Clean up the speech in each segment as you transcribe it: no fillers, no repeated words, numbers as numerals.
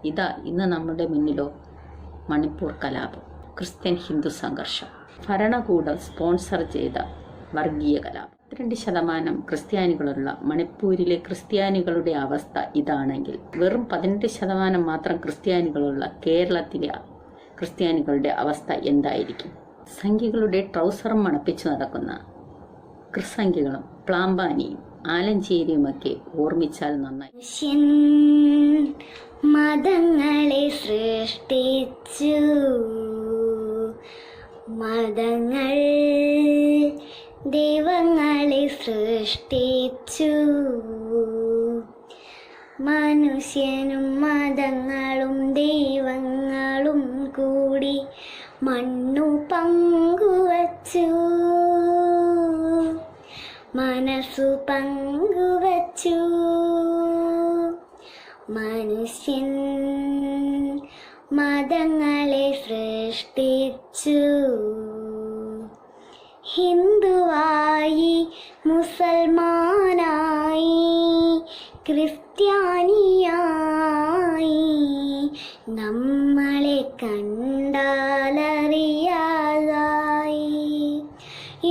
ഇതാ ഇന്ന് നമ്മുടെ മുന്നിലോ മണിപ്പൂർ കലാപം, ക്രിസ്ത്യൻ ഹിന്ദു സംഘർഷം, ഭരണകൂടം സ്പോൺസർ ചെയ്ത വർഗീയ കലാപം. 2% ക്രിസ്ത്യാനികളുള്ള മണിപ്പൂരിലെ ക്രിസ്ത്യാനികളുടെ അവസ്ഥ ഇതാണെങ്കിൽ വെറും 18% മാത്രം ക്രിസ്ത്യാനികളുള്ള കേരളത്തിലെ ക്രിസ്ത്യാനികളുടെ അവസ്ഥ എന്തായിരിക്കും? സംഖ്യകളുടെ ട്രൗസറും മണപ്പിച്ചു നടക്കുന്ന ക്രിസംഖ്യകളും പ്ലാമ്പാനിയും ആലഞ്ചേരിയുമൊക്കെ ഓർമ്മിച്ചാൽ നന്നായി. മതങ്ങളെ സൃഷ്ടിച്ചു, മതങ്ങൾ ദൈവങ്ങളെ സൃഷ്ടിച്ചു, മനുഷ്യനും മതങ്ങളും ദൈവങ്ങളും കൂടി മണ്ണു പങ്കുവച്ചു, മനസ്സു പങ്കുവച്ചു. മനുഷ്യൻ മതങ്ങളെ സൃഷ്ടിച്ചു, ഹിന്ദുവായി, മുസൽമാനായി, ക്രിസ്ത്യാനിയായി, നമ്മളെ കണ്ടാലറിയാതായി.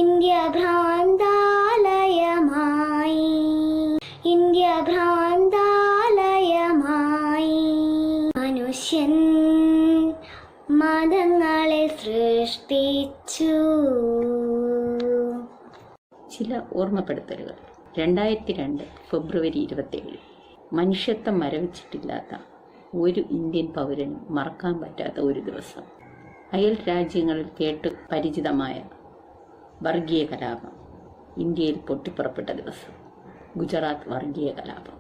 India ഭ്രാന്താലയമായി, India ഭ്രാന്താലയമായി. മനുഷ്യൻ മതങ്ങളെ സൃഷ്ടിച്ചു. ചില ഓർമ്മപ്പെടുത്തലുകൾ. 2002 ഫെബ്രുവരി 27. മനുഷ്യത്വം മരവിച്ചിട്ടില്ലാത്ത ഒരു ഇന്ത്യൻ പൗരനും മറക്കാൻ പറ്റാത്ത ഒരു ദിവസം. അയൽ രാജ്യങ്ങളിൽ കേട്ട് പരിചിതമായ വർഗീയ കലാപം ഇന്ത്യയിൽ പൊട്ടിപ്പുറപ്പെട്ട ദിവസം. ഗുജറാത്ത് വർഗീയ കലാപം.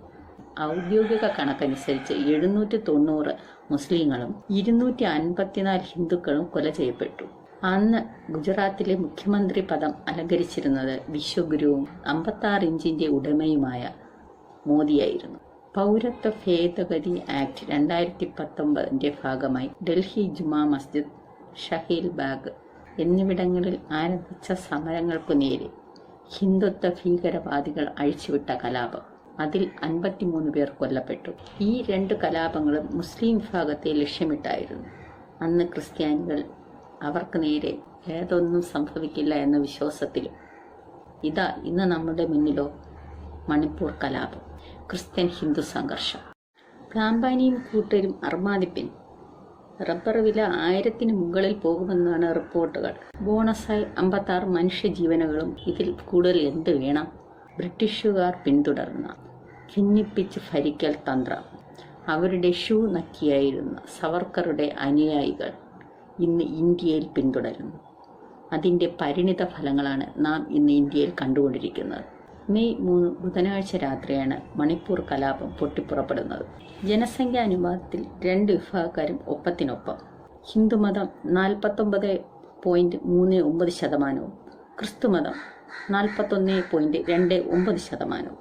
ഔദ്യോഗിക കണക്കനുസരിച്ച് 790 മുസ്ലിങ്ങളും 254 ഹിന്ദുക്കളും കൊല ചെയ്യപ്പെട്ടു. അന്ന് ഗുജറാത്തിലെ മുഖ്യമന്ത്രി പദം അലങ്കരിച്ചിരുന്നത് വിശ്വഗുരുവും 56 ഇഞ്ചിന്റെ ഉടമയുമായ മോദിയായിരുന്നു. പൗരത്വ ഭേദഗതി ആക്ട് 2019 ഭാഗമായി ഡൽഹി ജുമാ മസ്ജിദ്, ഷഹീൽ ബാഗ് എന്നിവിടങ്ങളിൽ ആരംഭിച്ച സമരങ്ങൾക്കു നേരെ ഹിന്ദുത്വ ഭീകരവാദികൾ അഴിച്ചുവിട്ട കലാപം. അതിൽ 53 പേർ കൊല്ലപ്പെട്ടു. ഈ 2 കലാപങ്ങളും മുസ്ലിം വിഭാഗത്തെ ലക്ഷ്യമിട്ടായിരുന്നു. അന്ന് ക്രിസ്ത്യാനികൾ അവർക്ക് നേരെ ഏതൊന്നും സംഭവിക്കില്ല എന്ന വിശ്വാസത്തിലും. ഇതാ ഇന്ന് നമ്മുടെ മുന്നിലോ മണിപ്പൂർ കലാപം, ക്രിസ്ത്യൻ ഹിന്ദു സംഘർഷം. പ്ലാമ്പാനിയും കൂട്ടരും അർമാദിപ്പിൻ. റബ്ബർ വില 1000-ന് മുകളിൽ പോകുമെന്നാണ് റിപ്പോർട്ടുകൾ. ബോണസായി 56 മനുഷ്യജീവനുകളും. ഇതിൽ കൂടുതൽ എന്ത് വേണം? ബ്രിട്ടീഷുകാർ പിന്തുടർന്ന ഭിന്നിപ്പിച്ച് ഭരിക്കൽ തന്ത്രം അവരുടെ ഷൂ നക്കിയായിരുന്ന സവർക്കറുടെ അനുയായികൾ ഇന്ന് ഇന്ത്യയിൽ പിന്തുടരുന്നു. അതിൻ്റെ പരിണിത ഫലങ്ങളാണ് നാം ഇന്ന് ഇന്ത്യയിൽ കണ്ടുകൊണ്ടിരിക്കുന്നത്. മെയ് 3 ബുധനാഴ്ച രാത്രിയാണ് മണിപ്പൂർ കലാപം പൊട്ടിപ്പുറപ്പെടുന്നത്. ജനസംഖ്യാനുപാതത്തിൽ 2 വിഭാഗക്കാരും ഒപ്പത്തിനൊപ്പം. ഹിന്ദുമതം 49.39%, ക്രിസ്തുമതം 41.29%.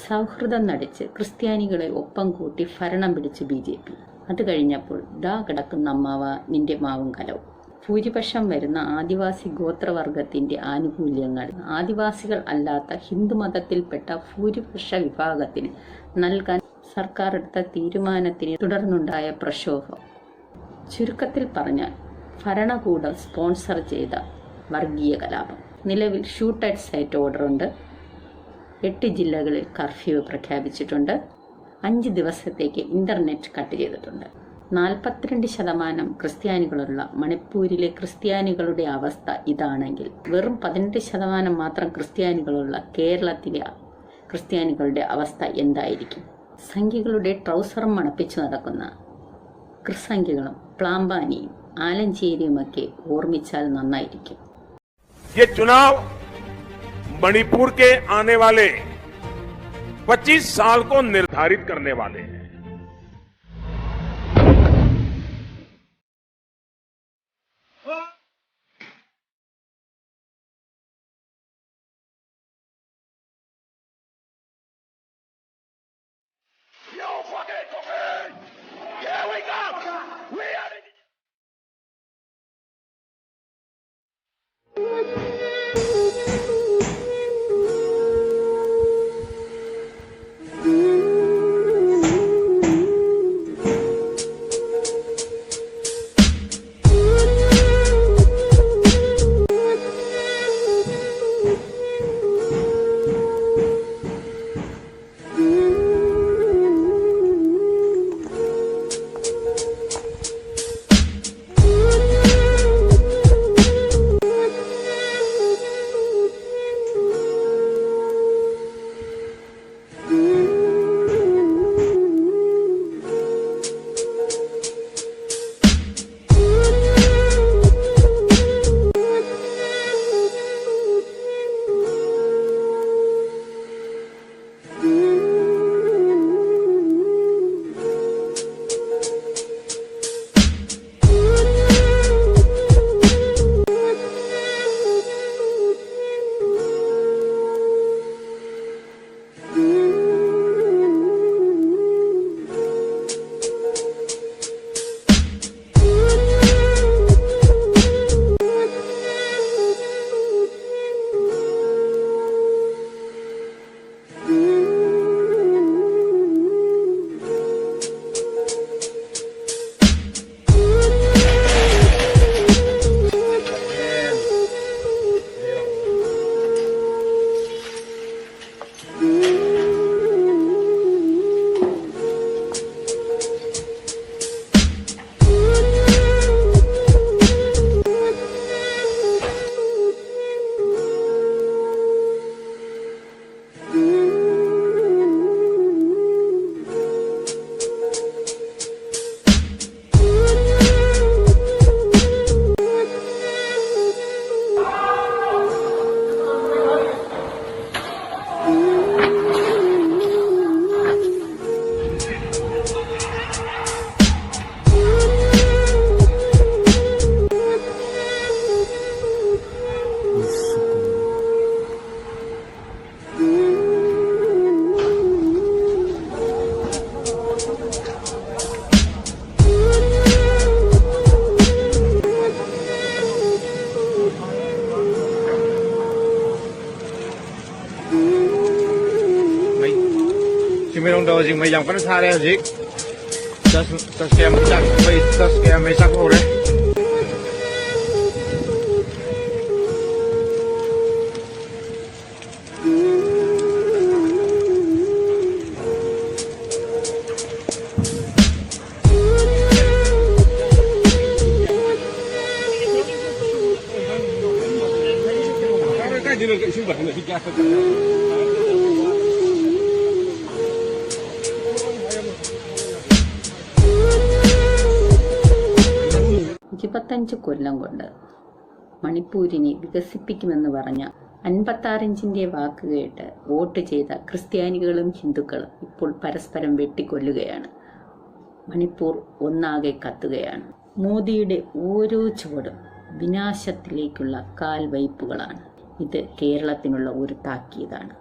സൗഹൃദം നടിച്ച് ക്രിസ്ത്യാനികളെ ഒപ്പം കൂട്ടി ഭരണം പിടിച്ച് BJP. അത് കഴിഞ്ഞപ്പോൾ ദാ കിടക്കുന്ന അമ്മാവ നിന്റെ മാവും കലവും. ഭൂരിപക്ഷം വരുന്ന ആദിവാസി ഗോത്രവർഗത്തിന്റെ ആനുകൂല്യങ്ങൾ ആദിവാസികൾ അല്ലാത്ത ഹിന്ദുമതത്തിൽപ്പെട്ട ഭൂരിപക്ഷ വിഭാഗത്തിന് നൽകാൻ സർക്കാർ എടുത്ത തീരുമാനത്തിനെ തുടർന്നുണ്ടായ പ്രക്ഷോഭം. ചുരുക്കത്തിൽ പറഞ്ഞാൽ ഭരണകൂടം സ്പോൺസർ ചെയ്ത വർഗീയ കലാപം. നിലവിൽ ഷൂട്ട് അറ്റ് സൈറ്റ് ഓർഡറുണ്ട്. 8 ജില്ലകളിൽ കർഫ്യൂ പ്രഖ്യാപിച്ചിട്ടുണ്ട്. 5 ദിവസത്തേക്ക് ഇന്റർനെറ്റ് കട്ട് ചെയ്തിട്ടുണ്ട്. 42% ക്രിസ്ത്യാനികളുള്ള മണിപ്പൂരിലെ ക്രിസ്ത്യാനികളുടെ അവസ്ഥ ഇതാണെങ്കിൽ വെറും 18% മാത്രം ക്രിസ്ത്യാനികളുള്ള കേരളത്തിലെ ക്രിസ്ത്യാനികളുടെ അവസ്ഥ എന്തായിരിക്കും? സംഖ്യകളുടെ ട്രൗസറും മണപ്പിച്ചു നടക്കുന്ന ക്രിസംഖ്യകളും പ്ലാമ്പാനിയും ആലഞ്ചേരിയുമൊക്കെ ഓർമ്മിച്ചാൽ നന്നായിരിക്കും. ये चुनाव मणिपुर के आने वाले 25 साल को निर्धारित करने वाले हैं. You fucking cocaine! Here we come! We are Azik may yang kan sare azik. Tas kaya may sak ore. ഇരുപത്തഞ്ച് കൊല്ലം കൊണ്ട് മണിപ്പൂരിനെ വികസിപ്പിക്കുമെന്ന് പറഞ്ഞ 56 ഇഞ്ചിന്റെ വാക്ക് കേട്ട് വോട്ട് ചെയ്ത ക്രിസ്ത്യാനികളും ഹിന്ദുക്കളും ഇപ്പോൾ പരസ്പരം വെട്ടിക്കൊല്ലുകയാണ്. മണിപ്പൂർ ഒന്നാകെ കത്തുകയാണ്. മോദിയുടെ ഓരോ ചുവടും വിനാശത്തിലേക്കുള്ള കാൽവയ്പ്പുകളാണ്. ഇത് കേരളത്തിനുള്ള ഒരു താക്കീതാണ്.